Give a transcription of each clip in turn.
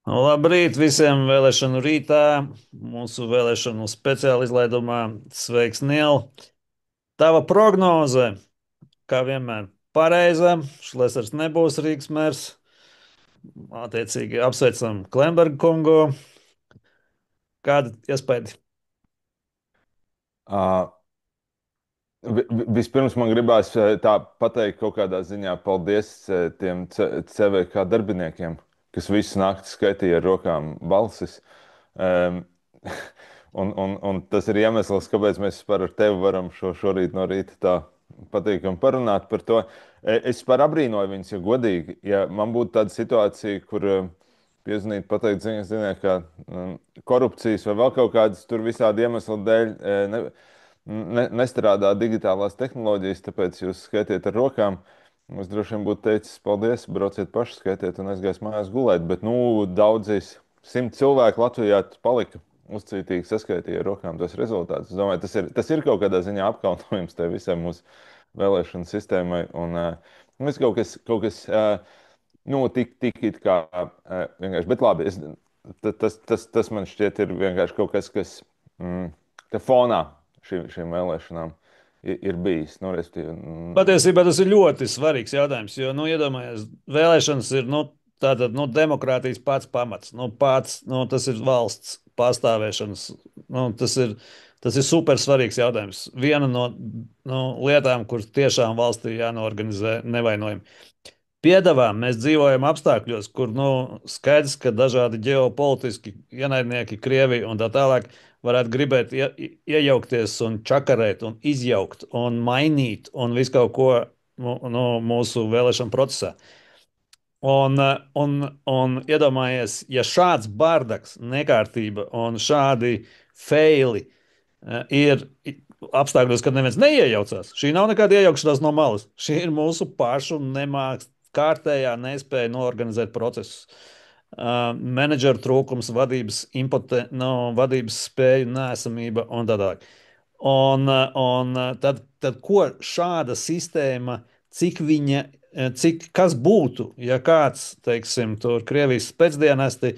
Labrīt visiem vēlēšanu rītā, mūsu vēlēšanu speciāla izlaidumā. Sveiks, Niel! Tava prognoze, kā vienmēr, pareiza. Šlesers nebūs Rīgas mērs. Attiecīgi apsveicam Klemberga kungu. Kāda iespēja? Uh, Vispirms man gribās tā pateikt kaut kādā ziņā paldies tiem CVK darbiniekiem, kas visu nakti skaitīja ar rokām balsis. Um, un tas ir iemesls, kāpēc mēs par tevi varam šorīt no rīta tā patīkami parunāt par to. Es par abrīnoju viņus, ja godīgi, ja man būtu tāda situācija, kur piezvanīt, pateikt, ziniet, ka korupcijas vai vēl kaut kādas tur visādi iemesli dēļ nestrādā digitālās tehnoloģijas, tāpēc jūs skaitiet ar rokām. Es droši vien būtu teicis, paldies, brauciet paši, skaitiet un aizgājis mājās gulēt. Bet, daudzīs 100 cilvēku Latvijā palika uzcītīgi saskaitīja ar rokām tos rezultātus. Es domāju, tas ir kaut kādā ziņā apkaunojums tai visai mūsu vēlēšanu sistēmai. Un tas tik it kā vienkārši, bet labi, tas man šķiet ir vienkārši kaut kas, kas te fonā šīm vēlēšanām ir bijis. Nu, respektīvi, Patiesībā tas ir ļoti svarīgs jautājums, jo, iedomājieties, vēlēšanas ir, tātad, demokrātijas pats pamats, tas ir valsts pastāvēšanas, tas ir super svarīgs jautājums. Viena no lietām, kuras tiešām valstī jānoorganizē nevainojami. Piedāvām mēs dzīvojam apstākļos, kur skaidrs, ka dažādi ģeopolitiski ienaidnieki, Krievija un tā tālāk varētu gribēt iejaukties un čakarēt un izjaukt un mainīt un visu kaut ko mūsu vēlēšanu procesā. Un iedomājies, ja šāds bardaks, nekārtība un šādi feili ir apstākļos, kad neviens neiejaucās. Šī nav nekāda iejaukšanās no malas. Šī ir mūsu pašu nemāks, kārtējā nespēja noorganizēt procesus. Menedžera trūkums, vadības spēju nesamība un tā tālāk. Tad, ko šāda sistēma, kas būtu, ja kāds, teiksim, tur Krievijas spēcdienesti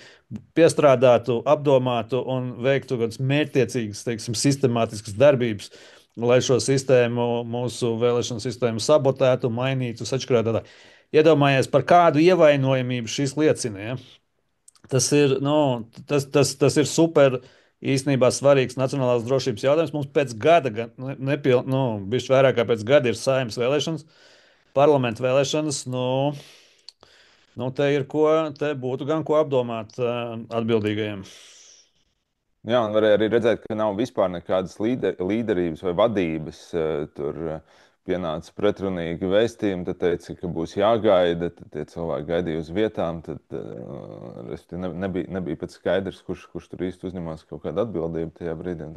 piestrādātu, apdomātu un veiktu kādas mērķtiecīgas, teiksim, sistemātiskas darbības, lai šo sistēmu, mūsu vēlēšanu sistēmu sabotētu, mainītu, sačakarētu. Iedomājies, par kādu ievainojamību šis liecina. Ja? Tas ir super īstenībā svarīgs nacionālās drošības jautājums. Mums pēc gada, bišķi vairāk kā pēc gada ir saimnes vēlēšanas, parlamentu vēlēšanas. Te būtu gan ko apdomāt atbildīgajiem. jā, un varēja arī redzēt, ka nav vispār nekādas līderības vai vadības. Tur pienāca pretrunīgi vēstījumi, tad teica, ka būs jāgaida, tad tie cilvēki gaidīja uz vietām, tad nebija pat skaidrs, kurš tur īsti uzņemās kaut kādu atbildību tajā brīdī.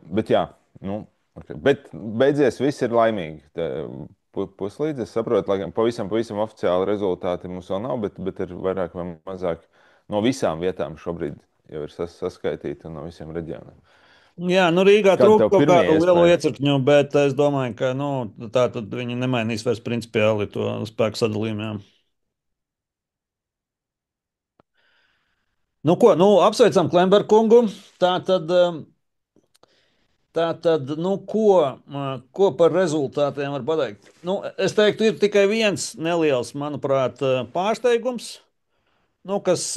Bet jā, okay. Bet beidzies viss ir laimīgi. Puslīdz, es saprotu, lai gan pavisam oficiāli rezultāti mums vēl nav, bet ir vairāk vai mazāk no visām vietām šobrīd jau ir saskaitīti un no visiem reģioniem. Jā, Rīgā Kāda trūkst tev kaut pirmie kādu lielu iespēja? iecirkņu, bet es domāju, ka tā tad viņi nemainīs vairs principiāli to spēku sadalījumu. Jā. Apsveicam Klembergu kungu. Tā tad, ko par rezultātiem var pateikt? Es teiktu, ir tikai viens neliels, manuprāt, pārsteigums, kas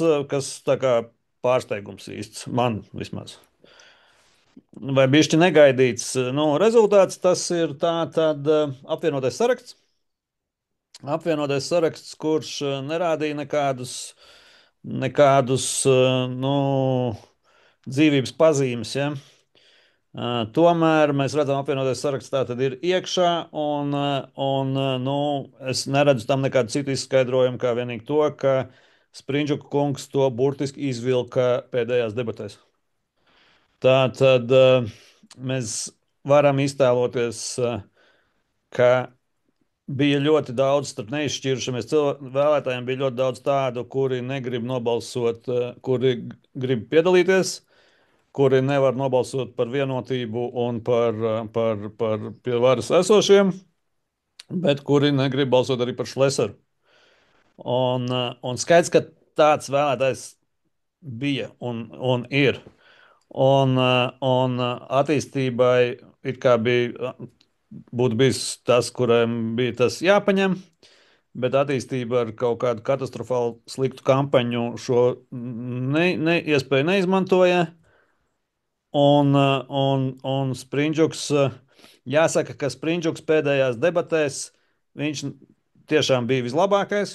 tā kā pārsteigums īsts man vismaz. Vai bišķi negaidīts rezultāts, tas ir tā tad apvienotais saraksts. Apvienotais saraksts, kurš nerādīja nekādus dzīvības pazīmes. Ja? Tomēr mēs redzam, apvienotais saraksts tā tad ir iekšā, es neredzu tam nekādu citu izskaidrojumu, kā vienīgi to, ka Sprindžuka kungs to burtiski izvilka pēdējās debatēs. Tā tad mēs varam iztēloties, ka bija ļoti daudz starp neizšķirušamies vēlētājiem, bija ļoti daudz tādu, kuri negrib nobalsot, kuri grib piedalīties, kuri nevar nobalsot par vienotību un par pie varas esošiem, bet kuri negrib balsot arī par Šlesaru. Un skaidrs, ka tāds vēlētājs bija un ir. Un attīstībai it kā bija, būtu bijis tas, kuriem bija tas jāpaņem, bet attīstība ar kaut kādu katastrofālu sliktu kampaņu šo iespēju neizmantoja. Un Sprindžuks, jāsaka, ka Sprindžuks pēdējās debatēs viņš tiešām bija vislabākais.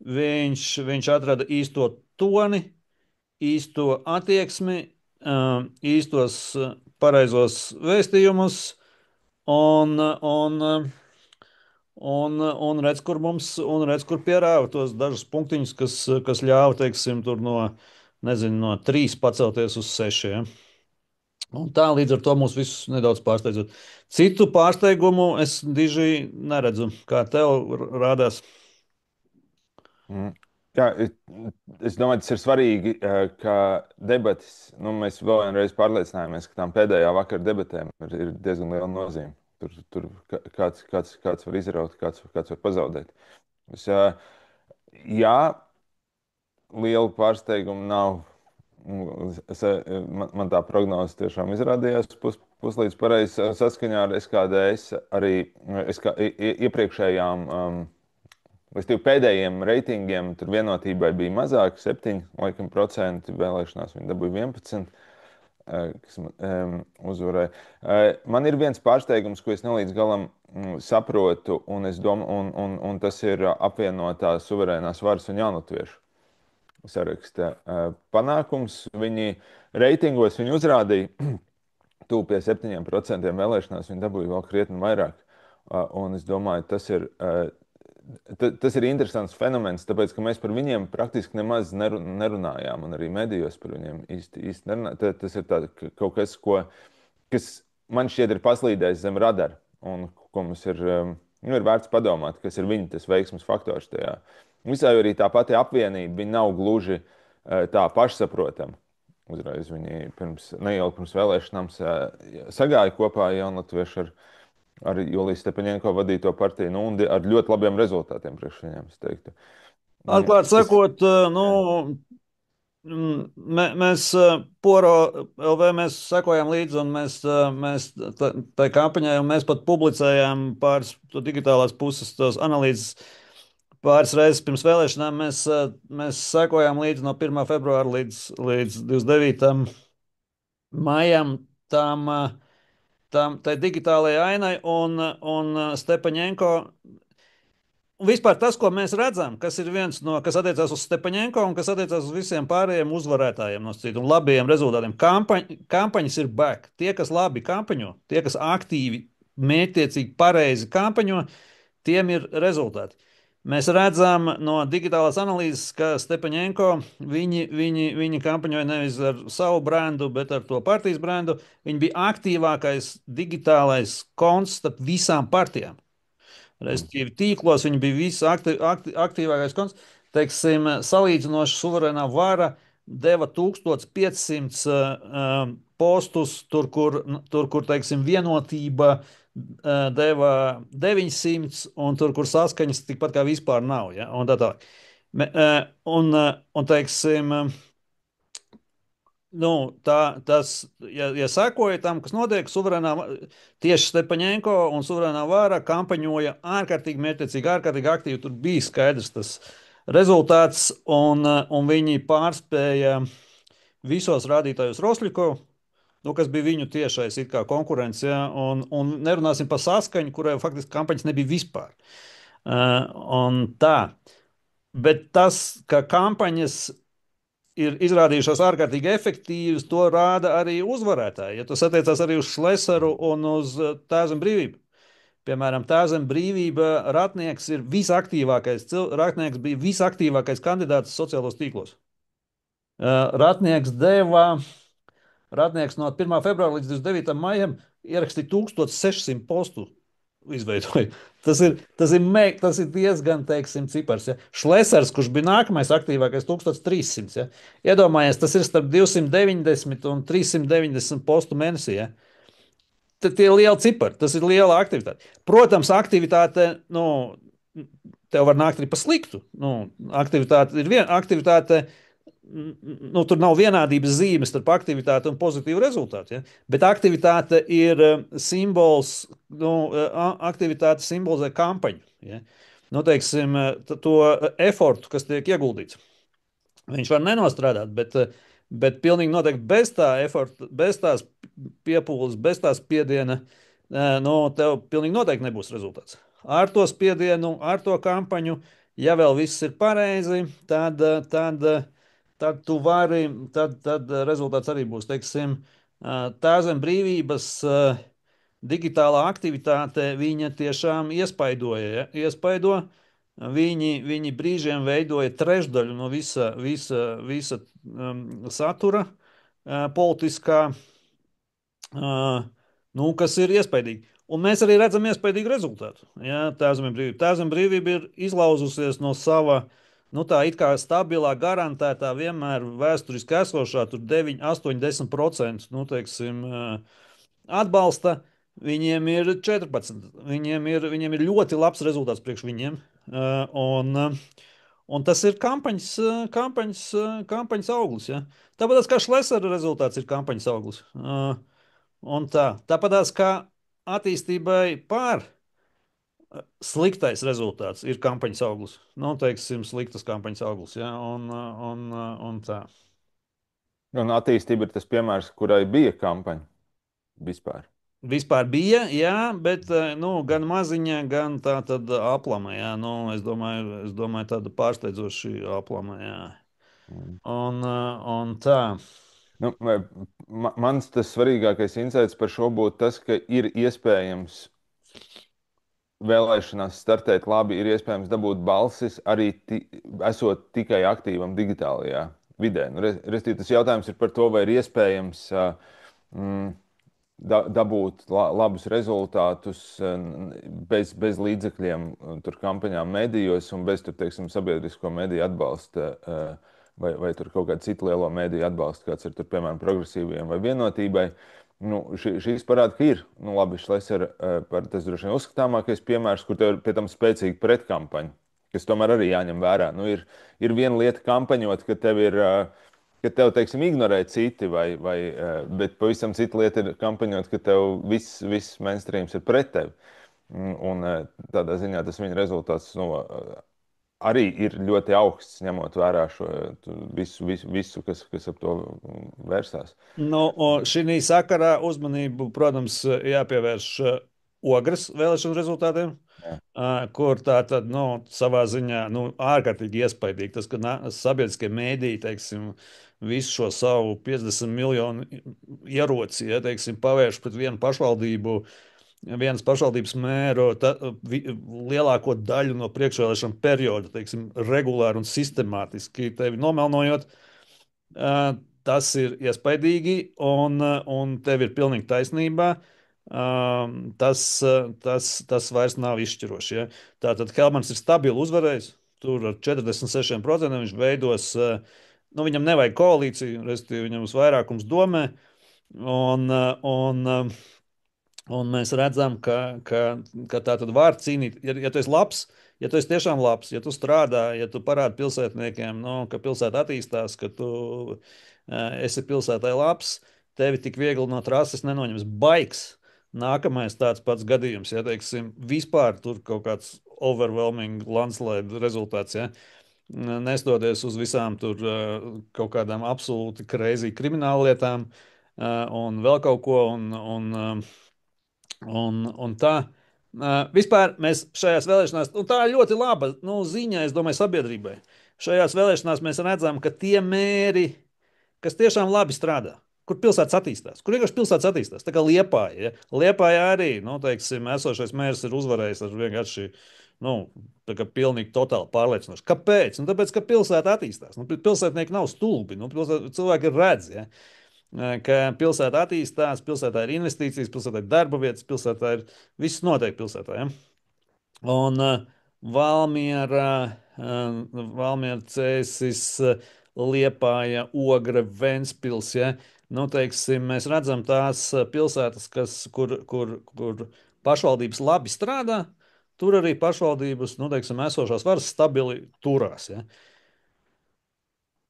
Viņš atrada īsto toni, īsto attieksmi, īstos pareizos vēstījumus un redz, kur mums, un redz, kur pierāva tos dažus punktiņus, kas ļāva, teiksim, tur nezinu, no 3 pacelties uz 6. Ja? Un tā līdz ar to mūs visus nedaudz pārsteidzot. Citu pārsteigumu es diži neredzu, kā tev rādās. Mm. Jā, es domāju, tas ir svarīgi, ka debatas, nu, mēs vēl vienreiz pārliecinājāmies, ka tām pēdējā vakara debatēm ir diezgan liela nozīme. Tur kāds var izraut, kāds var pazaudēt. Jā, liela pārsteiguma nav. Man tā prognoze tiešām izrādījās puslīdz pareizi saskaņā ar SKDS arī iepriekšējām. Līdz pēdējiem reitingiem tur vienotībai bija mazāk, 7% vēlēšanās, viņi dabūja 11%, kas uzvarēja. Man ir viens pārsteigums, ko es nelīdz galam saprotu, un tas ir apvienotās suverēnās varas un jaunatviešu saraksta panākums. Viņi reitingos viņi uzrādīja tuvu pie 7% vēlēšanās, viņi dabūja vēl krietni vairāk. Un es domāju, tas ir interesants fenomens, tāpēc, ka mēs par viņiem praktiski nemaz nerunājām, un arī medijos par viņiem īsti nerunājām. Tas ir kaut kas, kas man šķiet ir paslīdējis zem radara, un ko mums ir vērts padomāt, kas ir viņa tas veiksmes faktors tajā. Visā arī tā pati apvienība, viņa nav gluži tā pašsaprotama. Uzreiz viņi neilgi pirms vēlēšanām sagāja kopā jaunatvieši ar Juliju Stepaņenko vadīto partiju, nu, un ar ļoti labiem rezultātiem priekš viņiem, es teiktu. Atklāt sakot, mēs Poro LV mēs sekojam līdzi, un mēs tai kampaņai, un mēs pat publicējām pāris digitālās puses tos analīzes pāris reizes pirms vēlēšanām. Mēs sekojām līdzi no 1. februāra līdz 29. maijam tai digitālajai ainai un Stepaņenko. Un vispār tas, ko mēs redzam, kas ir viens no, kas attiecās uz Stepaņenko un kas attiecās uz visiem pārējiem uzvarētājiem no citu un labiem rezultātiem. Kampaņas ir back. Tie, kas labi kampaņo, tie, kas aktīvi, mērķtiecīgi, pareizi kampaņo, tiem ir rezultāti. Mēs redzam no digitālās analīzes, ka Stepaņenko viņi kampaņoja nevis ar savu brendu, bet ar to partijas brendu. Viņi bija aktīvākais digitālais konts starp visām partijām. Respektīvi, tīklos viņi bija visaktīvākais konts. Teiksim, salīdzinoši suverēnā vara deva 1500 postus, tur, kur teiksim, vienotība deva 900, un tur, kur saskaņas tikpat kā vispār nav. Ja? Un tā tālāk. Un teiksim, nu, ja sekoja tam, kas notiek, tieši Stepaņenko un suverēnā vāra kampaņoja ārkārtīgi mērķtiecīgi, ārkārtīgi aktīvi. Tur bija skaidrs tas rezultāts, un viņi pārspēja visos rādītājos Rosļiko, nu, kas bija viņu tiešais it kā konkurence, ja, un nerunāsim par saskaņu, kurai faktiski kampaņas nebija vispār. Un tā. Bet tas, ka kampaņas ir izrādījušās ārkārtīgi efektīvas, to rāda arī uzvarētāji. Ja tas attiecās arī uz Šlesaru un uz Tēzem brīvību. Piemēram, Tēzem brīvība Ratnieks ir Ratnieks bija visaktīvākais kandidāts sociālos tīklos. Ratnieks no 1. februāra līdz 29. maijam ierakstīja 1600 postu. Izveidoja. Tas ir diezgan, teiksim, cipars. Ja. Šlesers, kurš bija nākamais aktīvākais, 1300. Ja. Iedomājies, tas ir starp 290 un 390 postu mēnesī. Ja. Tie ir lieli cipari, tas ir liela aktivitāte. Protams, aktivitāte, nu, tev var nākt arī pa sliktu. Nu, aktivitāte ir viena aktivitāte. nu, tur nav vienādības zīmes starp aktivitāti un pozitīvu rezultātu. Ja? Bet aktivitāte ir simbols, nu, aktivitāte simbolizē kampaņu. Ja? Nu, teiksim, to efortu, kas tiek ieguldīts. Viņš var nenostrādāt, bet pilnīgi noteikti bez tā eforta, bez tās piepūles, bez tās spiediena, nu, tev pilnīgi noteikti nebūs rezultāts. Ar to spiedienu, ar to kampaņu, ja vēl viss ir pareizi, tad tu vari, tad rezultāts arī būs, teiksim, tā zem brīvības digitālā aktivitāte, viņa tiešām iespaidoja, ja? Iespaido. Viņi brīžiem veidoja trešdaļu no visa satura politiskā, nu, kas ir iespaidīgi. Un mēs arī redzam iespaidīgu rezultātu. Ja, tā zem brīvība ir izlauzusies no sava, nu, tā it kā stabilā, garantētā, vienmēr vēsturiski esošā, tur 9, 8, 10%, nu, teiksim, atbalsta. Viņiem ir 14. Viņiem ir ļoti labs rezultāts priekš viņiem. Un tas ir kampaņas auglis. Ja? Tāpat kā Šlesera rezultāts ir kampaņas auglis. Un tā. Tāpat kā attīstībai pār sliktais rezultāts ir kampaņas auglis. Nu, teiksim, sliktas kampaņas auglis. Ja? Un tā. Un attīstība ir tas piemērs, kurai bija kampaņa vispār. Vispār bija, jā, bet nu, gan maziņa, gan tā tad aplama. Jā, nu, es domāju tāda pārsteidzoši aplama. Jā. Mm. Un tā. Nu, mans tas svarīgākais insights par šo būtu tas, ka ir iespējams vēlēšanās startēt labi, ir iespējams dabūt balsis arī esot tikai aktīvam digitālajā vidē. Nu, restīvi, tas jautājums ir par to, vai ir iespējams mm, dabūt labus rezultātus bez līdzekļiem, tur kampaņām medijos un bez, tur, teiksim, sabiedrisko mediju atbalsta vai tur kaut kāda cita lielo mediju atbalsta, kāds ir, tur, piemēram, progresīviem vai vienotībai. Nu, šīs parāda, ka ir. Nu, labi, Šlesera tas droši vien uzskatāmākais piemērs, kur tev ir pie tam spēcīga pretkampaņa, kas tomēr arī jāņem vērā. Nu, ir viena lieta kampaņot, ka tev ir, ka tev, teiksim, ignorē citi, bet pavisam cita lieta ir kampaņot, ka tev viss mainstreams ir pret tevi. Un tādā ziņā tas viņa rezultāts arī ir ļoti augsts, ņemot vērā šo visu kas ap to vērsās. Nu, šī sakarā uzmanību, protams, jāpievērš Ogres vēlēšanu rezultātiem. Jā. Kur tā tad, nu, savā ziņā, nu, ārkārtīgi iespaidīgi tas, ka sabiedriskie mēdīji, teiksim, visu šo savu 50 miljonu ieroci, ja, teiksim, pavērš pret vienu pašvaldību, vienas pašvaldības mēru, lielāko daļu no priekšvēlēšana perioda, teiksim, regulāri un sistemātiski tevi nomelnojot. Tas ir iespaidīgi, un tev ir pilnīgi taisnība. Tas vairs nav izšķiroši. Ja? Tātad Helmans ir stabili uzvarējis. Tur ar 46% viņš veidos, nu, viņam nevajag koalīciju, respektīvi, viņam būs vairākums domē. Un mēs redzam, ka tā tad var cīnīt. Ja tu esi labs, ja tu esi tiešām labs, ja tu strādā, ja tu parādi pilsētniekiem, nu, ka pilsēta attīstās, ka tu esi pilsētai labs, tevi tik viegli no trases nenoņems baigs. Nākamais tāds pats gadījums, ja teiksim, vispār tur kaut kāds overwhelming landslide rezultāts, ja, nestoties uz visām tur kaut kādām absolūti crazy krimināla lietām un vēl kaut ko, un tā. Vispār mēs šajās vēlēšanās, un tā ir ļoti laba, nu, ziņa, es domāju, sabiedrībai. Šajās vēlēšanās mēs redzam, ka tie mēri, kas tiešām labi strādā, kur pilsētas attīstās, kur vienkārši pilsētas attīstās, tā kā Liepāja. Ja? Liepāja arī, nu, teiksim, esošais mērs ir uzvarējis ar vienkārši, nu, tā kā pilnīgi totāli pārliecinoši. Kāpēc? Nu, tāpēc, ka pilsēta attīstās. Nu, pilsētnieki nav stulbi, nu, cilvēki redz, ja? Ka pilsēta attīstās, pilsētā ir investīcijas, pilsētā ir darba vietas, pilsētā ir viss notiek pilsētā. Ja? Un Valmiera, Cēsis, Liepāja, Ogre, Ventspils. Ja? Nu, teiksim, mēs redzam tās pilsētas, kur pašvaldības labi strādā, tur arī pašvaldības, nu, teiksim, esošās varas stabili turās. Ja?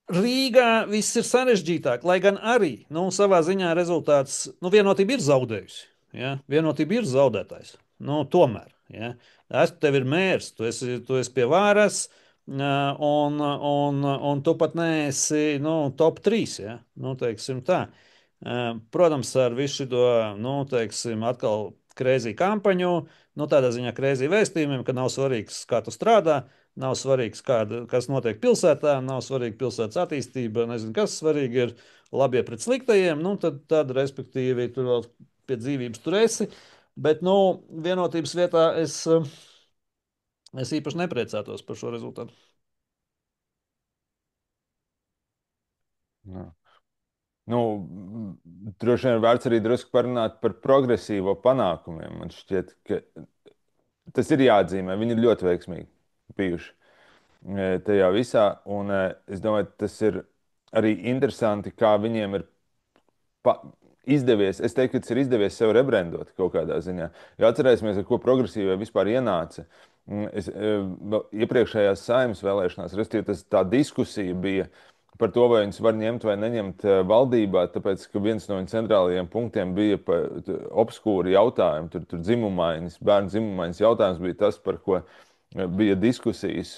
Rīgā viss ir sarežģītāk, lai gan arī savā ziņā rezultāts, vienotība ir zaudējusi. Ja? Vienotība ir zaudētājs. Tomēr, ja? Tev ir mērs, tu esi pie varas, un tu pat neesi top 3. Ja? Teiksim tā. Protams, ar visu šo, teiksim, atkal krēsī kampaņu, tādā ziņā krēsī vēstījumiem, ka nav svarīgs, kā tu strādā. Nav svarīgs, kas notiek pilsētā, nav svarīga pilsētas attīstība. Nezinu, kas svarīgi ir labie pret sliktajiem. Tad respektīvi, tur vēl pie dzīvības tur esi. Bet, vienotības vietā es īpaši nepriecātos par šo rezultātu. Jā. Nu, droši vien vērts arī drusku parunāt par progresīvo panākumiem. Man šķiet, ka tas ir jāatzīmē. Viņi ir ļoti veiksmīgi bijuši tajā visā. Un es domāju, tas ir arī interesanti, kā viņiem ir pa izdevies. Es teiktu, ka tas ir izdevies sev rebrandot kaut kādā ziņā. Jo atcerēsimies, ar ko progresīvie vispār ienāca. Vēl iepriekšējās saimnes vēlēšanās, respektīvi, tā diskusija bija par to, vai viņas var ņemt vai neņemt valdībā, tāpēc, ka viens no viņu centrālajiem punktiem bija obskūri jautājumi, tur dzimumaiņas, bērnu dzimumaiņas jautājums bija tas, par ko bija diskusijas,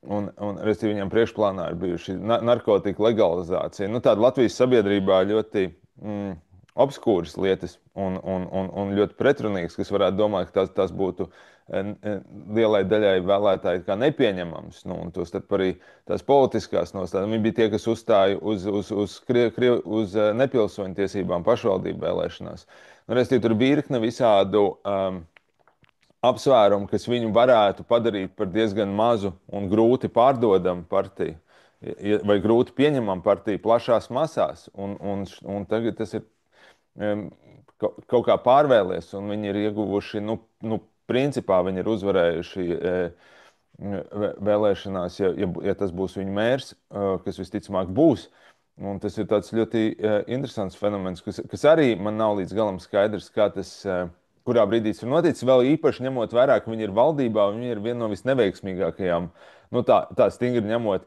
respektīvi, viņam priekšplānā ir bijuši narkotika legalizācija. Tāda Latvijas sabiedrībā ļoti obskūras lietas un ļoti pretrunīgas, kas varētu domāt, ka tas būtu lielai daļai vēlētāji kā nepieņemams. Tos arī tās politiskās nostājas. Viņi bija tie, kas uzstāja uz nepilsoņu tiesībām pašvaldību vēlēšanās. Respektīvi, tur bija virkne visādu apsvērumu, kas viņu varētu padarīt par diezgan mazu un grūti pārdodamu partiju, vai grūti pieņemamu partiju plašās masās. Un tagad tas ir kaut kā pārvēlies, un viņi ir ieguvuši, principā viņi ir uzvarējuši vēlēšanās, ja tas būs viņu mērs, kas visticamāk būs. Un tas ir tāds ļoti interesants fenomens, kas arī man nav līdz galam skaidrs, kā tas, kurā brīdī tas ir noticis. Vēl īpaši ņemot vērā, ka viņi ir valdībā, viņi ir viena no visneveiksmīgākajām, tā stingri ņemot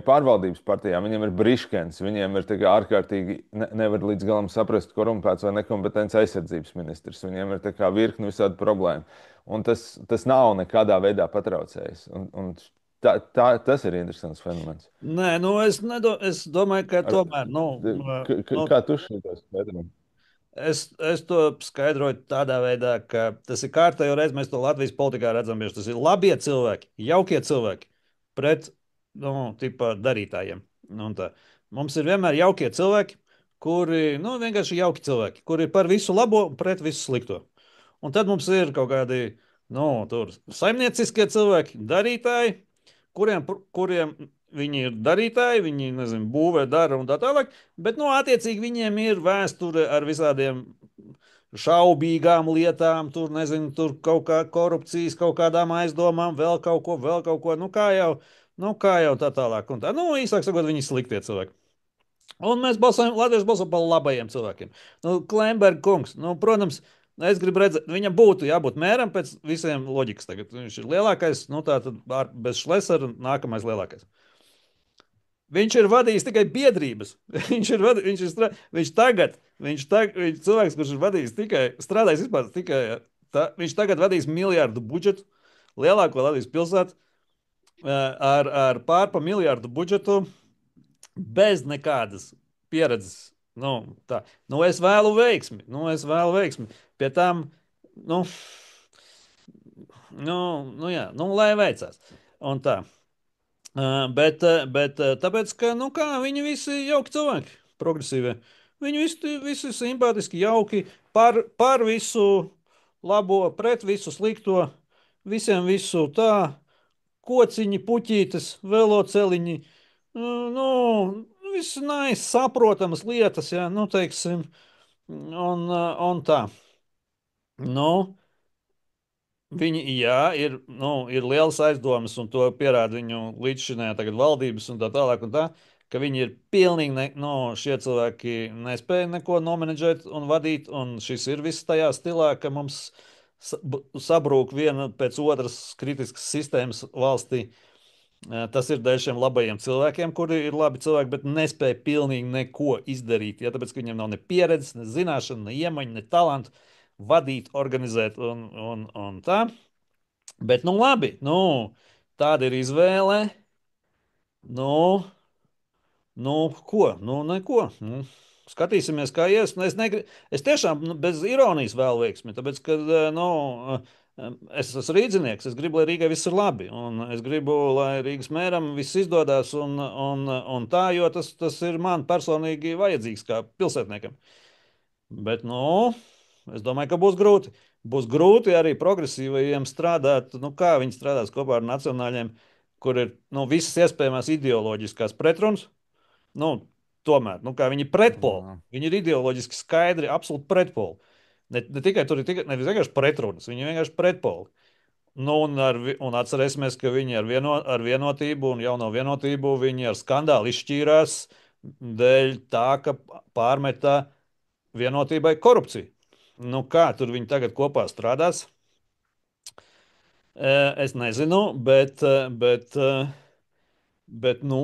pārvaldības partijām. Viņiem ir briškens, viņiem ir ārkārtīgi, nevar līdz galam saprast, korumpēts vai nekompetents aizsardzības ministrs. Viņiem ir virkni visādi problēmu. Un tas nav nekādā veidā patraucējis. Tas ir interesants fenomens. Nē, es domāju, ka tomēr. Kā tu šo skaidro? Es to skaidroju tādā veidā, ka tas ir kārtējo reizi, mēs to Latvijas politikā redzam, bieži tas ir labie cilvēki, jaukie cilvēki pret tipa darītājiem. Mums ir vienmēr jaukie cilvēki, kuri vienkārši jauki cilvēki, kuri ir par visu labo un pret visu slikto. Un tad mums ir kaut kādi saimnieciskie cilvēki, darītāji, kuriem viņi ir darītāji, viņi, nezinu, būvē, dara un tā tālāk, bet, attiecīgi viņiem ir vēsture ar visādiem šaubīgām lietām, tur, nezinu, tur kaut kā korupcijas, kaut kādām aizdomām, vēl kaut ko, kā jau tā tālāk un tā. Īsāk sakot, viņi ir sliktie cilvēki. Un mēs Latvijas balsojam par labajiem cilvēkiem. Klemberga kungs, protams, es gribu redzēt, viņam būtu jābūt mēram pēc visiem loģikas tagad. Viņš ir lielākais, tā tad bez Šlesera nākamais lielākais. Viņš ir vadījis tikai biedrības. Viņš tagad, cilvēks, kurš ir vadījis tikai, strādājis vispār tikai, viņš tagad vadīs miljardu budžetu, lielāko Latvijas pilsētu, ar pārpa miljardu budžetu, bez nekādas pieredzes. Es vēlu veiksmi. Pie tam, jā, lai veicās. Un tā. Bet tāpēc, ka viņi visi ir jauki cilvēki, progresīvie. Viņi visi ir simpātiski, jauki, par visu labo, pret visu slikto, visiem visu tā, kociņi, puķītes, veloceliņi, viss nais, saprotamas lietas, jā, teiksim, un tā. Viņi, jā, ir lielas aizdomas, un to pierāda viņu līdzšinējā valdības un tā tālāk, ka viņi ir pilnīgi, šie cilvēki nespēja neko nomenedžēt un vadīt, un šis ir viss tajā stilā, ka mums sabrūk viena pēc otras kritiskas sistēmas valstī. Tas ir dēļ šiem labajiem cilvēkiem, kuri ir labi cilvēki, bet nespēja pilnīgi neko izdarīt. Ja, tāpēc, ka viņiem nav ne pieredzes, ne zināšanu, ne iemaņu, ne talantu vadīt, organizēt un tā. Bet, nu, labi, nu, tāda ir izvēle. Nu, ko? Nu, neko. Nu, skatīsimies, kā ies. Nu, es tiešām bez ironijas vēlu veiksmi, tāpēc, ka nu, es esmu rīznieks. Es gribu, lai Rīgai viss ir labi. Un es gribu, lai Rīgas mēram viss izdodas un tā, jo tas ir man personīgi vajadzīgs kā pilsētniekam. Bet, nu, es domāju, ka būs grūti. Būs grūti arī progresīvajiem strādāt, nu, kā viņi strādās kopā ar nacionāļiem, kur ir nu, visas iespējamās ideoloģiskās pretrunas. Nu, tomēr, nu, kā viņi ir pretpoli, Jā. viņi ir ideoloģiski skaidri, absolūti pretpoli. Ne tikai tur ir nevis vienkārši pretrunas, viņi ir vienkārši pretpoli. Nu, un atcerēsimies, ka viņi ar vienotību un jauno vienotību viņi ar skandālu izšķīrās dēļ tā, ka pārmetā vienotībai korupciju. Nu, kā tur viņi tagad kopā strādās? Es nezinu, bet nu,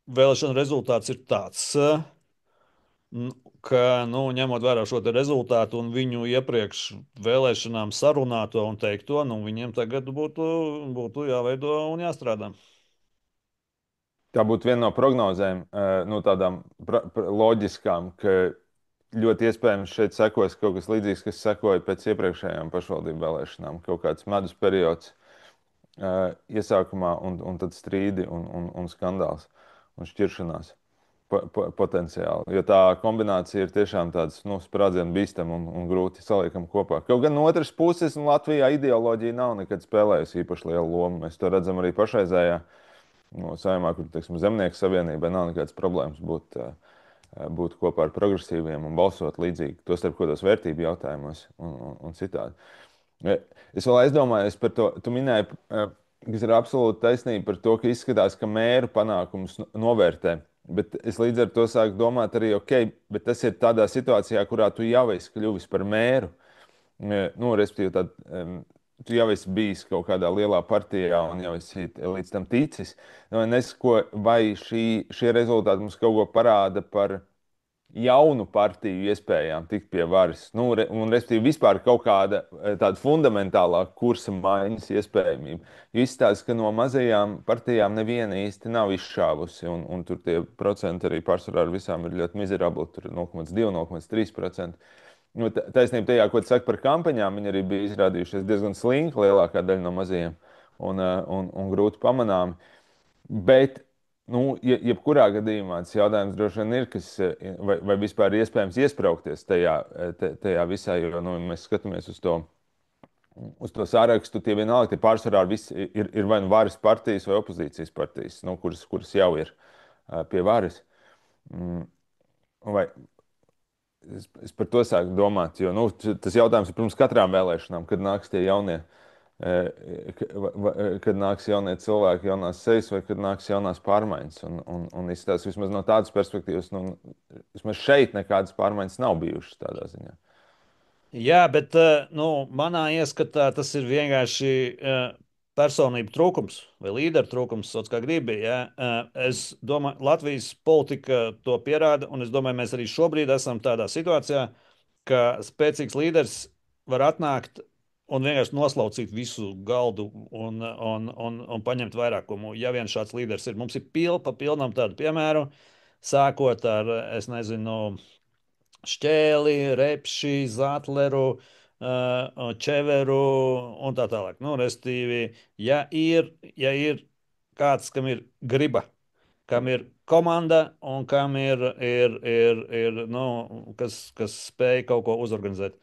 vēlēšana rezultāts ir tāds. Ka, nu, ņemot vērā šo te rezultātu un viņu iepriekš vēlēšanām sarunāto un teikto, nu, viņiem tagad būtu jāveido un jāstrādā. Tā būtu viena no prognozēm, nu, tādām loģiskām, ka ļoti iespējams šeit sekos kaut kas līdzīgs, kas sekoja pēc iepriekšējām pašvaldību vēlēšanām. Kaut kāds medus periods iesākumā, un tad strīdi un skandāls un šķiršanās potenciāli. Jo tā kombinācija ir tiešām tāds nu, sprādzienu bīstama un grūti saliekama kopā. Kaut gan no otras puses, nu, Latvijā ideoloģija nav nekad spēlējusi īpaši lielu lomu. Mēs to redzam arī pašreizējā no saimā, kur teiksim, Zemnieku savienībai nav nekādas problēmas būt kopā ar progresīviem un balsot līdzīgi, tostarp kādos vērtību jautājumos un citādi. Es vēl aizdomājos par to, tu minēji, kas ir absolūti taisnība par to, ka izskatās, ka mēru panākumus novērtē. Bet es līdz ar to sāku domāt arī, ok, bet tas ir tādā situācijā, kurā tu jau esi kļuvis par mēru. Nu, respektīvi, tu jau esi bijis kaut kādā lielā partijā un jau esi līdz tam ticis. Nu, vai šie rezultāti mums kaut ko parāda par jaunu partiju iespējām tikt pie varas, nu, respektīvi, vispār kaut kāda tāda fundamentālā kursa maiņas iespējamība. Jo izstāsta, ka no mazajām partijām neviena īsti nav izšāvusi, un tur tie procenti arī pārsvarā ar visām ir ļoti mizerabli, tur ir 0,2, 0,3%. Nu, taisnība tajā, ko tu saki par kampaņām, viņi arī bija izrādījušies diezgan slinki, lielākā daļa no mazajiem un grūti pamanāmi. Bet, nu, jebkurā gadījumā tas jautājums droši vien ir, vai vispār ir iespējams iesprāgties tajā visā, jo nu, mēs skatāmies uz to sārakstu, tie vienalga, tie pārsvarā ir vai nu varas partijas vai opozīcijas partijas, nu, kuras jau ir pie varas. Mm, Vai, es par to sāku domāt, jo nu, tas jautājums ir pirms katrām vēlēšanām, kad nāks tie jaunie. Kad nāks jaunie cilvēki, jaunās sejas, vai kad nāks jaunās pārmaiņas. Un izskatās, vismaz no tādas perspektīvas, nu, vismaz šeit nekādas pārmaiņas nav bijušas tādā ziņā. Jā, bet nu, manā ieskatā tas ir vienkārši personību trūkums vai līderu trūkums, sauc kā gribi. Ja? Es domāju, Latvijas politika to pierāda, un es domāju, mēs arī šobrīd esam tādā situācijā, ka spēcīgs līderis var atnākt un vienkārši noslaucīt visu galdu un paņemt vairākumu. Ja viens šāds līderis ir, mums ir pa pilnam tādu piemēru, sākot ar, es nezinu, Šķēli, Repši, Zatleru, Čeveru un tā tālāk. Nu, restīvi, ja ir kāds, kam ir griba, kam ir komanda un kam ir nu, kas spēj kaut ko uzorganizēt,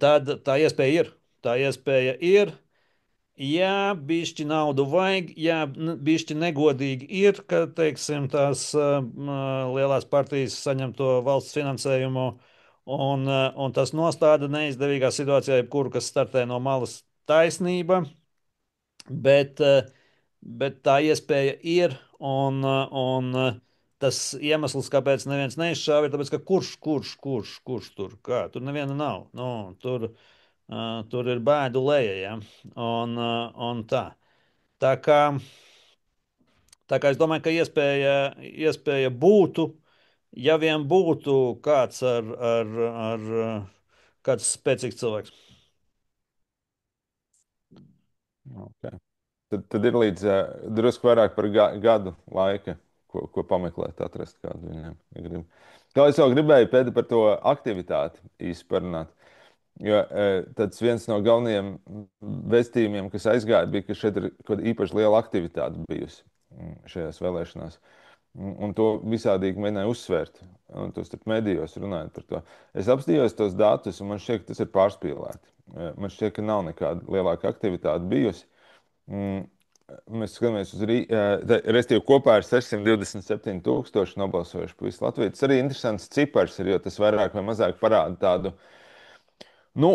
tad tā iespēja ir. Tā iespēja ir. Jā, bišķi naudu vajag, jā, bišķi negodīgi ir, ka, teiksim, tās lielās partijas saņem to valsts finansējumu, un tas nostāda neizdevīgā situācijā, jebkuru, kas startē no malas taisnība, bet, bet tā iespēja ir, tas iemesls, kāpēc neviens neizšāva, ir tāpēc, ka kurš tur, kā, tur neviena nav, nu, tur ir bēdu leja, ja? Un tā. Tā kā, tā kā es domāju, ka iespēja būtu, ja vien būtu kāds kāds spēcīgs cilvēks. Okay. Tad ir līdz drusku vairāk par gadu laika, ko pameklēt, atrast kādu viņiem. Ja grib. Kā es vēl gribēju pēdējā par to aktivitāti īsi parunāt. Jo tāds viens no galvenajiem vēstījumiem, kas aizgāja, bija, ka šeit ir kaut kāda īpaši liela aktivitāte bijusi šajās vēlēšanās. Un to visādīgi mēģināja uzsvērt. Un to starp medijos runājot par to. Es apstājos tos datus, un man šķiet, ka tas ir pārspīlēti. Man šķiet, ka nav nekāda lielāka aktivitāte bijusi. Mm, Mēs skatāmies uz Rīgas, kopā ir 627,000 nobalsojuši pa visu Latviju. Tas arī interesants cipars, jo tas vairāk vai mazāk parāda tādu nu,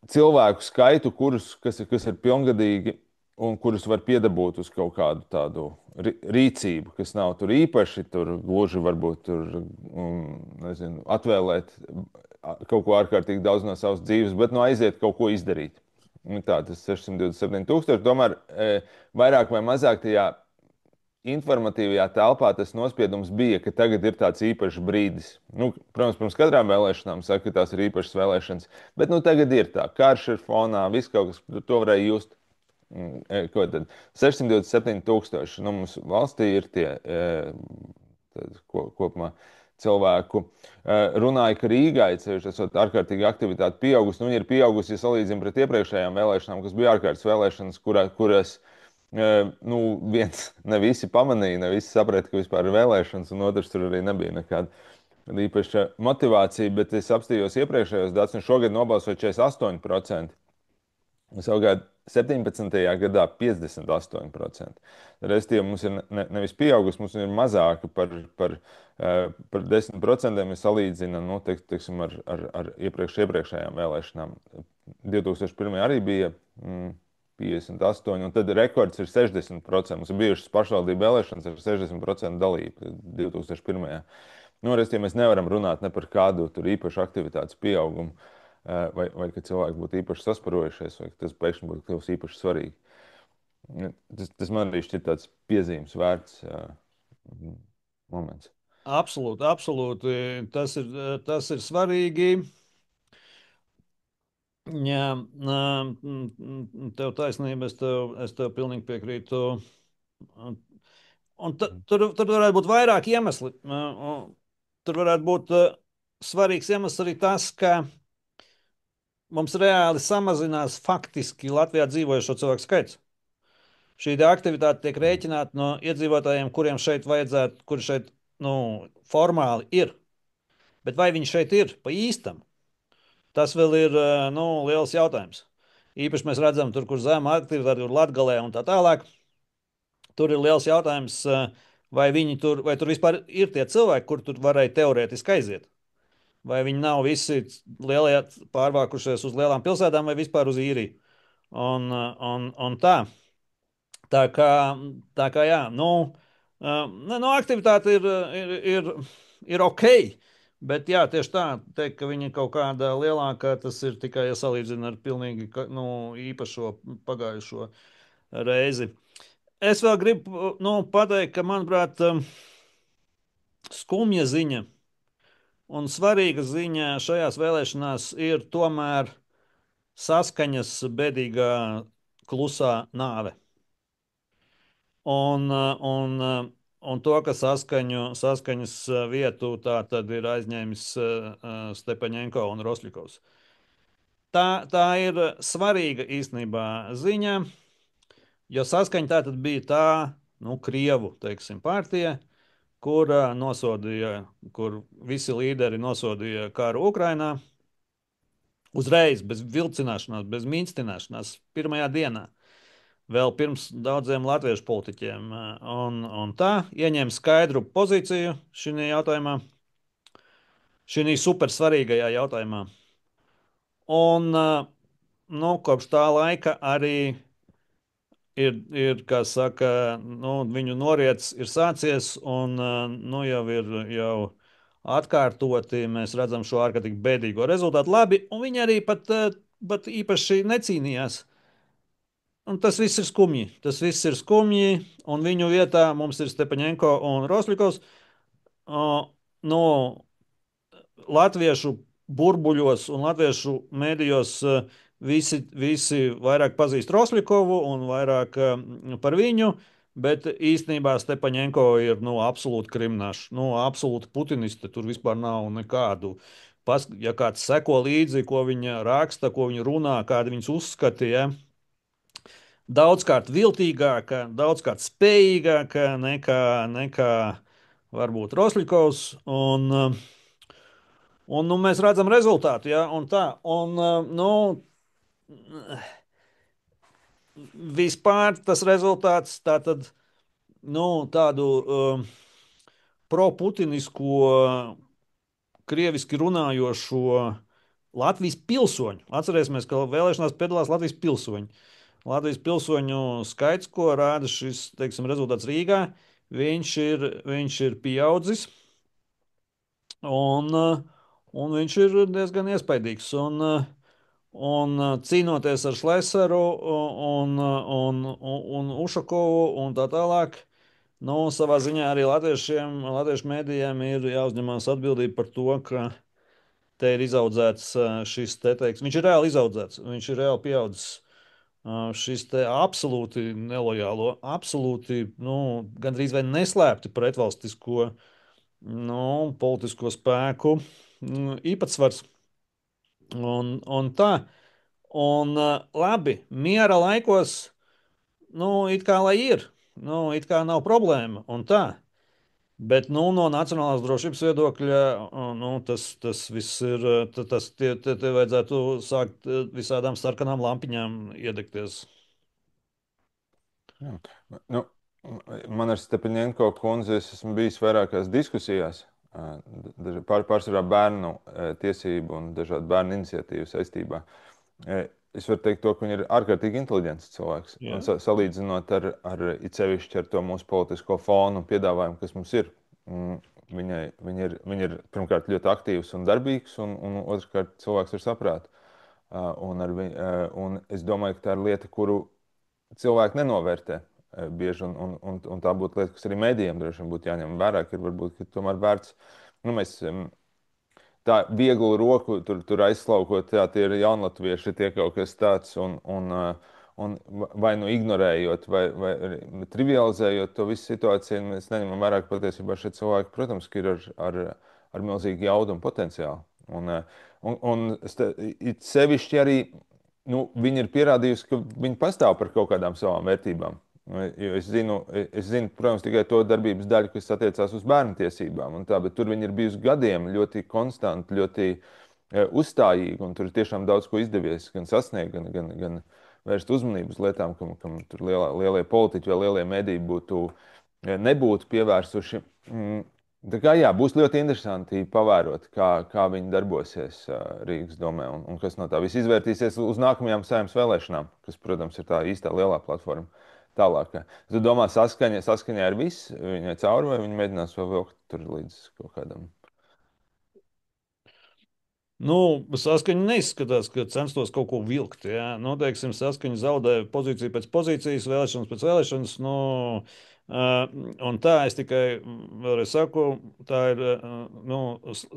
cilvēku skaitu, kas ir pilngadīgi un kurus var piedabūt uz kaut kādu tādu rīcību, kas nav tur īpaši, tur gluži varbūt tur, nezinu, atvēlēt kaut ko ārkārtīgi daudz no savas dzīves, bet nu aiziet kaut ko izdarīt. Nu, tā tas 627,000. Tomēr vairāk vai mazāk tajā informatīvajā telpā tas nospiedums bija, ka tagad ir tāds īpašs brīdis. Nu, protams, pirms katrām vēlēšanām saka, ka tās ir īpašas vēlēšanas, bet nu, tagad ir tā, karš ir fonā, viss kaut kas, to varēja just. Ko tad? 627,000. Nu, mums valstī ir tie kopumā cilvēku. Runāja, ka Rīgā ir ārkārtīgi aktivitāte pieaugusi. Nu, viņa ir pieaugusi, ja salīdzinām pret iepriekšējām vēlēšanām, kas bija ārkārtas vēlēšanas, kuras nu, viens ne visi pamanīja, ne visi saprata, ka vispār ir vēlēšanas, un otrs tur arī nebija nekāda īpaša motivācija. Bet es apstājos iepriekšējos datus, un šogad nobalsoja 48%. Savukārt 17. gadā 58%. Restīvi mums ir nevis pieaugusi, mums ir mazāka par 10%, ja salīdzinām nu, teiksim, ar iepriekšējām vēlēšanām. 2001. arī bija 58%, un tad rekords ir 60%. Mums ir bijušas pašvaldību vēlēšanas ar 60% dalību 2001. Nu, restīvi mēs nevaram runāt ne par kādu tur īpašu aktivitātes pieaugumu. Vai ka cilvēki būtu īpaši sasparojušies, vai tas pēkšņi būtu kļuvis īpaši svarīgi. Tas man arī šķiet tāds piezīmes vērts moments. Absolūti, absolūti. Tas ir svarīgi. Jā, tev taisnība, es tev pilnīgi piekrītu. Un tur varētu būt vairāk iemesli. Tur varētu būt svarīgs iemesls arī tas, ka mums reāli samazinās faktiski Latvijā dzīvojošo cilvēku skaits. Šī aktivitāte tiek rēķināta no iedzīvotājiem, kuriem šeit vajadzētu, kuri šeit nu, formāli ir. Bet vai viņi šeit ir pa īstam? Tas vēl ir nu, liels jautājums. Īpaši mēs redzam, tur, kur zema aktivitāte ir Latgalē un tā tālāk. Tur ir liels jautājums, vai tur vispār ir tie cilvēki, kur tur varēja teorētiski aiziet. Vai viņi nav visi lielie pārvākušies uz lielām pilsētām vai vispār uz īriju. Un tā. Tā kā jā, nu, aktivitāte ir ok. Bet jā, tieši tā, teikt, ka viņa ir kaut kāda lielāka, tas ir tikai ja salīdzina ar pilnīgi nu, īpašo pagājušo reizi. Es vēl gribu nu, pateikt, ka, manuprāt, skumja ziņa un svarīga ziņa šajās vēlēšanās ir tomēr saskaņas bēdīgā klusā nāve. Un to, ka saskaņas vietu tā tad ir aizņēmis Stepaņenko un Rosļikovs. Tā ir svarīga īstenībā ziņa, jo saskaņa tā tad bija tā, nu, Krievu, teiksim, partija, kur visi līderi nosodīja karu Ukrainā uzreiz, bez vilcināšanās, bez mīkstināšanās, pirmajā dienā. Vēl pirms daudziem latviešu politiķiem. Un tā ieņēma skaidru pozīciju šajā jautājumā, šajā super svarīgajā jautājumā. Un nu, kopš tā laika arī ir kā saka, nu, viņu noriets ir sācies, un nu, jau ir atkārtoti. Mēs redzam šo ārkārtīgi bēdīgo rezultātu. Labi, un viņi arī pat īpaši necīnījās Un tas viss ir skumji. Tas viss ir skumji, un viņu vietā mums ir Stepaņenko un Rosļikovs. No latviešu burbuļos un latviešu mēdījos visi vairāk pazīst Rosļikovu un vairāk par viņu, bet īstenībā Stepaņenko ir absolūti krimināšs, absolūti putiniste. Tur vispār nav nekādu. Ja kāds seko līdzi, ko viņa raksta, ko viņa runā, kādi viņas uzskatīja, daudzkārt viltīgāka, daudzkārt spējīgāka nekā varbūt Rosļikovs. Un nu, mēs redzam rezultātu, ja, un tā. Un, vispār tas rezultāts tātad, tādu pro-putinisko, krieviski runājošo Latvijas pilsoņu. Atcerēsimies, ka vēlēšanās piedalās Latvijas pilsoņi. Latvijas pilsoņu skaits, ko rāda šis, teiksim, rezultāts Rīgā, viņš ir pieaudzis. Un viņš ir diezgan iespaidīgs. Un cīnoties ar Šlesaru un Ušakovu un tā tālāk, savā ziņā arī latviešu mēdījiem ir jāuzņemās atbildība par to, ka te ir izaudzēts šis te teiks. Viņš ir reāli izaudzēts, viņš ir reāli pieaudzis. Šis te absolūti nelojālo, absolūti, gandrīz vai neslēpti pretvalstisko, politisko spēku īpatsvars. Un tā. Un labi, miera laikos, it kā lai ir, it kā nav problēma un tā. Bet no nacionālās drošības viedokļa tas viss ir. Te vajadzētu sākt visādām sarkanām lampiņām iedegties. Jā. Nu, man ar Stepaņenko kundzi es esmu bijis vairākās diskusijās, pārsvarā bērnu tiesību un dažādu bērnu iniciatīvu saistībā. Es varu teikt, ka viņa ir ārkārtīgi inteliģents cilvēks. Jā. Un salīdzinot ar it sevišķi ar to mūsu politisko fonu un piedāvājumu, kas mums ir, viņa ir pirmkārt ļoti aktīvs un darbīgs, un otrkārt cilvēks ar saprātu. Un es domāju, ka tā ir lieta, kuru cilvēki nenovērtē bieži, un tā būtu lieta, kas arī mēdījiem droši vien būtu jāņem vērā, ka ir varbūt tomēr vērts. Mēs tā vieglu roku tur aizslaukot, jā, tie ir jaunatvieši, tie kaut kas tāds, un vai nu ignorējot, vai trivializējot to visu situāciju, mēs neņemam vērā, ka patiesībā šie cilvēki, protams, ka ir ar milzīgu jaudu un potenciālu. It sevišķi arī viņi ir pierādījusi, ka viņi pastāv par kaut kādām savām vērtībām. Jo es zinu, protams, tikai to darbības daļu, kas attiecās uz bērnu tiesībām, bet tur viņi ir bijusi gadiem ļoti konstanti, ļoti uzstājīgi, un tur ir tiešām daudz ko izdevies gan sasniegt, gan vērst uzmanību uz lietām, kam tur lielie politiķi vai lielie mediji nebūtu pievērsuši. Tā kā, jā, būs ļoti interesanti pavērot, kā viņi darbosies Rīgas domē un kas no tā viss izvērtīsies uz nākamajām saimnes vēlēšanām, kas, protams, ir tā īstā lielā platforma tālāk. Tu domā, saskaņā ar visu viņai cauri, vai viņi mēģinās vēl vilkt tur līdz kaut kādam? Saskaņa neizskatās, ka censtos kaut ko vilkt. Jā. Teiksim, saskaņa zaudē pozīciju pēc pozīcijas, vēlēšanas pēc vēlēšanas. Un tā es tikai vēlreiz saku, tā ir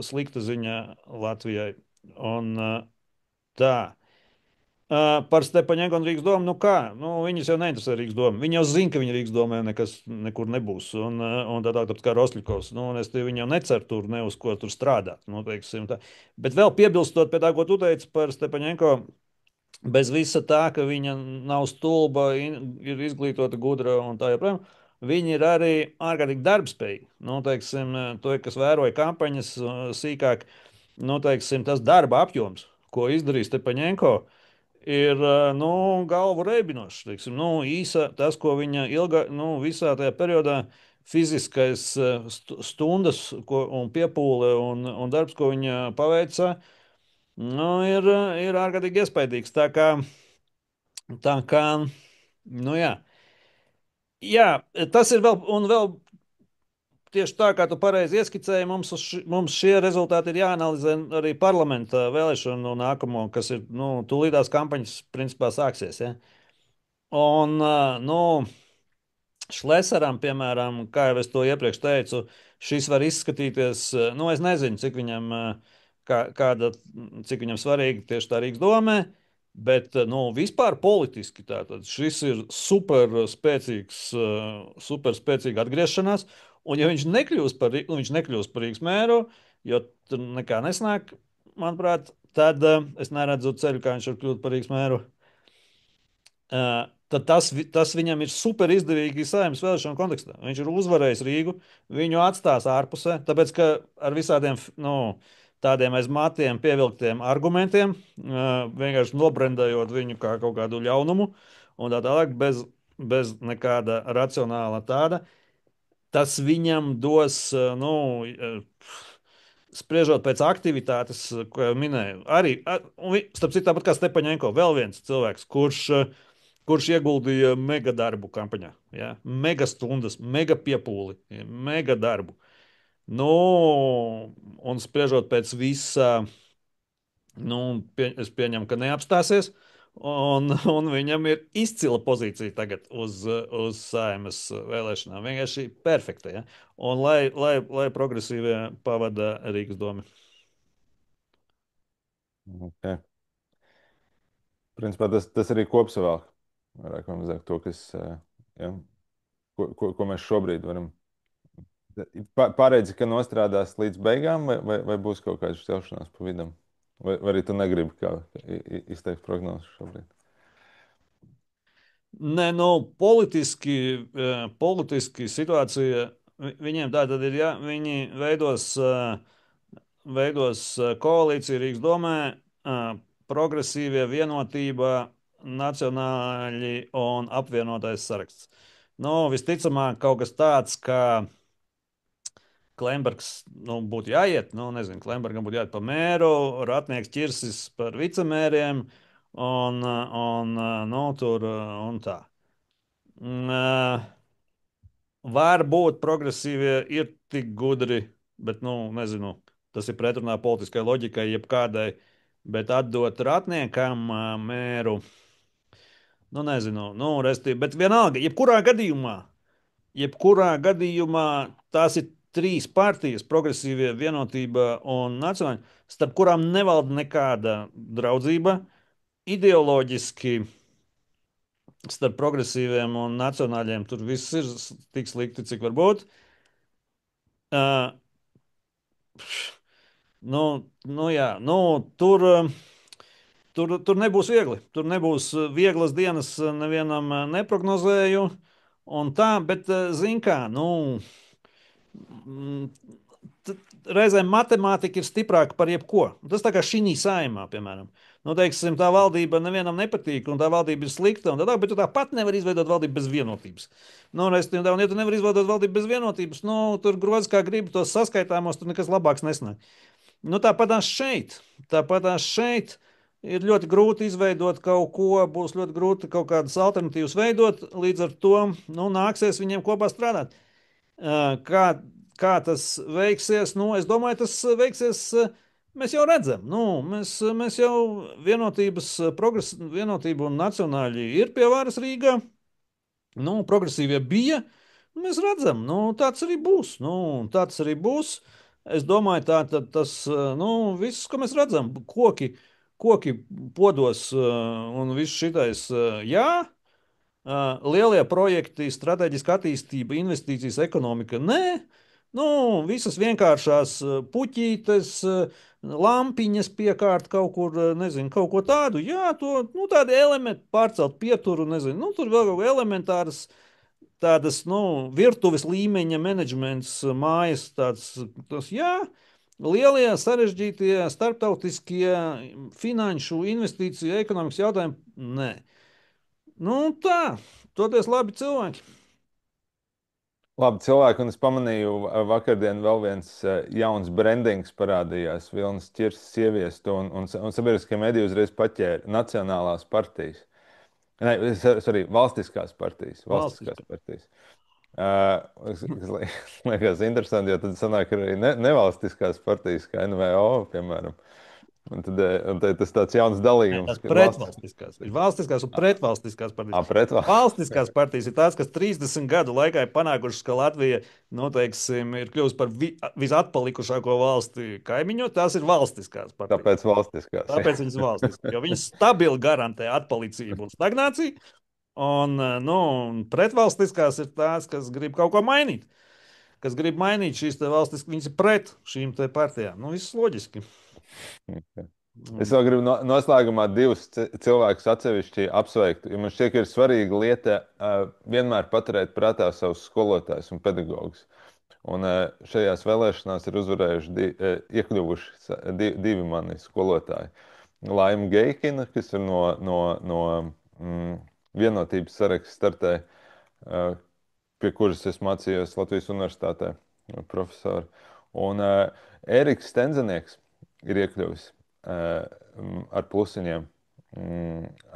slikta ziņa Latvijai. Un tā. Par Stepaņēnu un Rīgas domu, viņas jau neinteresē Rīgas doma. Viņi jau zina, ka viņa Rīgas domē nekas nekur nebūs. Un tāpat kā Rosļikovs, es viņu jau neceru tur ne uz ko tur strādāt. Teiksim, tā. Bet vēl piebilstot pie tā, ko tu teici par Stepaņēnu, bez visa tā, ka viņa nav stulba, ir izglītota, gudra un tā joprojām. Viņi ir arī ārkārtīgi darbspējīgi. Teiksim, to, kas vēroja kampaņas sīkāk, teiksim, tas darba apjoms, ko izdarīja Stepaņēnko, ir galvu reibinošs. Teiksim, īsa tas, ko viņa visā tajā periodā fiziskais stundas un piepūle un darbs, ko viņa paveica, ir ārkārtīgi iespaidīgs. Tā kā, jā. Jā, tas ir vēl tieši tā, kā tu pareizi ieskicēji, mums šie rezultāti ir jāanalizē arī parlamenta vēlēšanu nākamo, kas ir tūlītās kampaņas principā sāksies. Ja? Un, nu, Šlesaram, piemēram, kā jau es to iepriekš teicu, šis var izskatīties, nu, es nezinu, cik viņam, kāda, cik viņam svarīga tieši tā Rīgas domē, bet, nu, vispār politiski tātad šis ir super spēcīga atgriešanās, un ja viņš nekļūs par, nu, viņš nekļūs par Rīgas mēru, jo tur nekā nesnāk, manuprāt, tad es neredzu ceļu, kā viņš var kļūt par Rīgas mēru. Tad tas viņam ir super izdevīgi saimnes vēlēšanu kontekstā. Viņš ir uzvarējis Rīgu, viņu atstās ārpusē, tāpēc ka ar visādiem nu, tādiem aiz matiem pievilktiem argumentiem, vienkārši nobrendējot viņu kā kaut kādu ļaunumu un tā tālāk, bez nekāda racionāla tāda, tas viņam dos, nu, spriežot pēc aktivitātes, ko jau minēju, arī, starp citu, tāpat kā Stepaņenko, vēl viens cilvēks, kurš ieguldīja mega darbu kampaņā. Ja? Mega stundas, mega piepūli, ja? Mega darbu. Nu, un spriežot pēc visa, nu, es pieņemu, ka neapstāsies. Un viņam ir izcila pozīcija tagad uz saimas vēlēšanām. Vienkārši perfekta. Ja? Un lai progresīvie pavada Rīgas domu. Okay. Principā tas arī kopsavilk vairāk vai mazāk to, kas, ja, ko mēs šobrīd varam. Paredzi, ka nostrādās līdz beigām, vai būs kaut kāda šķelšanās pa vidam? Vai arī tu negribi izteikt prognozes šobrīd? Nē, nu, politiski situācija viņiem tā tad ir, ja viņi veidos koalīciju Rīgas domē, progresīvie vienotība, nacionāļi un apvienotais saraksts. Nu, visticamāk, kaut kas tāds, kā Klimbergs nu, būtu jāiet, nu, nezinu, Klimbergam būtu jāiet pa mēru, Ratnieks ķirsis par vicemēriem un nu, tur un tā. Varbūt progresīvie ir tik gudri, bet, nu, nezinu, tas ir pretrunā politiskai loģikai, jebkādai, bet atdot ratniekam mēru, nu, nezinu, nu, restīvi, bet vienalga, jebkurā gadījumā tās ir trīs partijas, progresīvie, vienotība un nacionāļi, starp kurām nevalda nekāda draudzība. Ideoloģiski starp progresīviem un nacionāļiem tur viss ir tik slikti, cik var būt. Uh, nu, jā, nu, tur nebūs viegli. Tur nebūs vieglas dienas, nevienam neprognozēju. Un tā, bet, zin kā, nu, mm, reizēm matemātika ir stiprāka par jebko. Tas tā kā šī saimā, piemēram. Nu, teiksim, tā valdība nevienam nepatīk, un tā valdība ir slikta, bet tu tāpat nevari izveidot valdību bez vienotības. Nu, respektīvi, un ja tu nevari izveidot valdību bez vienotības, nu, tur grozi kā gribi tos saskaitāmos, tur nekas labāks nesnāk. Nu, tāpatās šeit ir ļoti grūti izveidot kaut ko, būs ļoti grūti kaut kādas alternatīvas veidot, līdz ar to nu, nāksies viņiem kopā strādāt. Kā, kā tas veiksies? Nu, es domāju, tas veiksies. Mēs jau redzam, nu, mēs jau vienotība un nacionāļi ir pie varas Rīgā. Nu, progresīvie bija. Mēs redzam, nu, tāds arī būs. Nu, tāds arī būs. Es domāju, tā tad tas nu, viss, ko mēs redzam, koki podos un viss šitais, jā. Lielie projekti, strateģiska attīstība, investīcijas, ekonomika. Nē, nu, visas vienkāršās puķītes, lampiņas piekārt kaut kur, nezinu, kaut ko tādu. Jā, to nu, tādi elementi pārcelt pieturu, nezinu, nu, tur vēl kaut kā elementāras. Tādas nu, virtuves līmeņa menedžments, mājas, tas, jā, lielie, sarežģītie, starptautiskie finanšu, investīciju, ekonomikas jautājumi. Nē. Nu, tā, toties labi cilvēki. Labi, cilvēki, un es pamanīju, vakardien vēl viens jauns brandings parādījās. Vilnis Čirsis ieviest un sabiedriskie mediji uzreiz paķēra Nacionālās partijas. Nē, sorry, valstiskās partijas. Valstiskās Valstiski. partijas. Liekas interesanti, jo tad sanāk arī nevalstiskās partijas, kā NVO, piemēram. Un tad tas tāds jauns Nē, dalījums, tās ka valsts pretvalstiskās. Ir valstiskās un pretvalstiskās partijas. pretvalsts. Valstiskās partijas ir tās, kas 30 gadu laikā ir panākušas, ka Latvija, nu, teiksim, ir kļuvusi par visatpalikušāko valsti kaimiņos. Tās ir valstiskās partijas. Tāpēc valstiskās. Tāpēc viņas ir valstiskas, jo viņas stabili garantē atpalicību un stagnāciju. Un, nu, pretvalstiskās ir tās, kas grib kaut ko mainīt. Kas grib mainīt šīs valstis, viņas ir pret šīm partijām. Nu, viss loģiski. Es Un, vēl gribu noslēgumā divus cilvēkus atsevišķi apsveikt. Jo man šķiet, ka ir svarīga lieta vienmēr paturēt prātā savus skolotājus un pedagogus. Un šajās vēlēšanās ir uzvarējuši, iekļuvuši divi mani skolotāji. Laima Geikina, kas ir no vienotības saraksta startē, pie kuras es mācījos Latvijas Universitātē, profesori. Un Ēriks Stenzenieks ir iekļuvis ar plusiņiem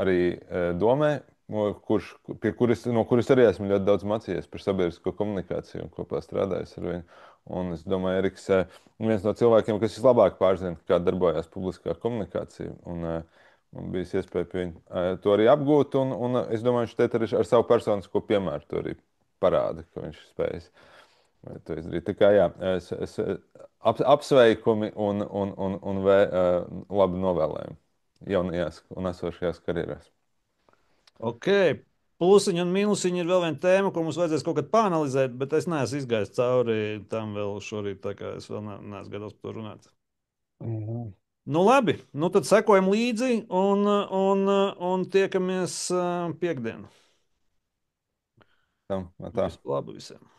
arī domē, no kuras arī esmu ļoti daudz mācījies par sabiedrisko komunikāciju un kopā strādājis ar viņu. Un es domāju, Eriks ir viens no cilvēkiem, kas vislabāk pārzina, kā darbojas publiskā komunikācija. Un bija iespēja pie viņa to arī apgūt. Un es domāju, viņš arī ar savu personisko piemēru to arī parāda, ka viņš ir spējis to izdarīt. Tā kā jā, apsveikumi un labi novēlējumi jaunajās un esošajās karjerās. ok, plusiņi un mīnusiņi ir vēl viena tēma, ko mums vajadzēs kaut kad pāanalizēt, bet es neesmu izgājis cauri tam vēl šorīt, tā kā es vēl neesmu gatavs par to runāt. Mhm. Nu, labi, nu tad sekojam līdzi un tiekamies piekdien. Tā. Visu labu visiem!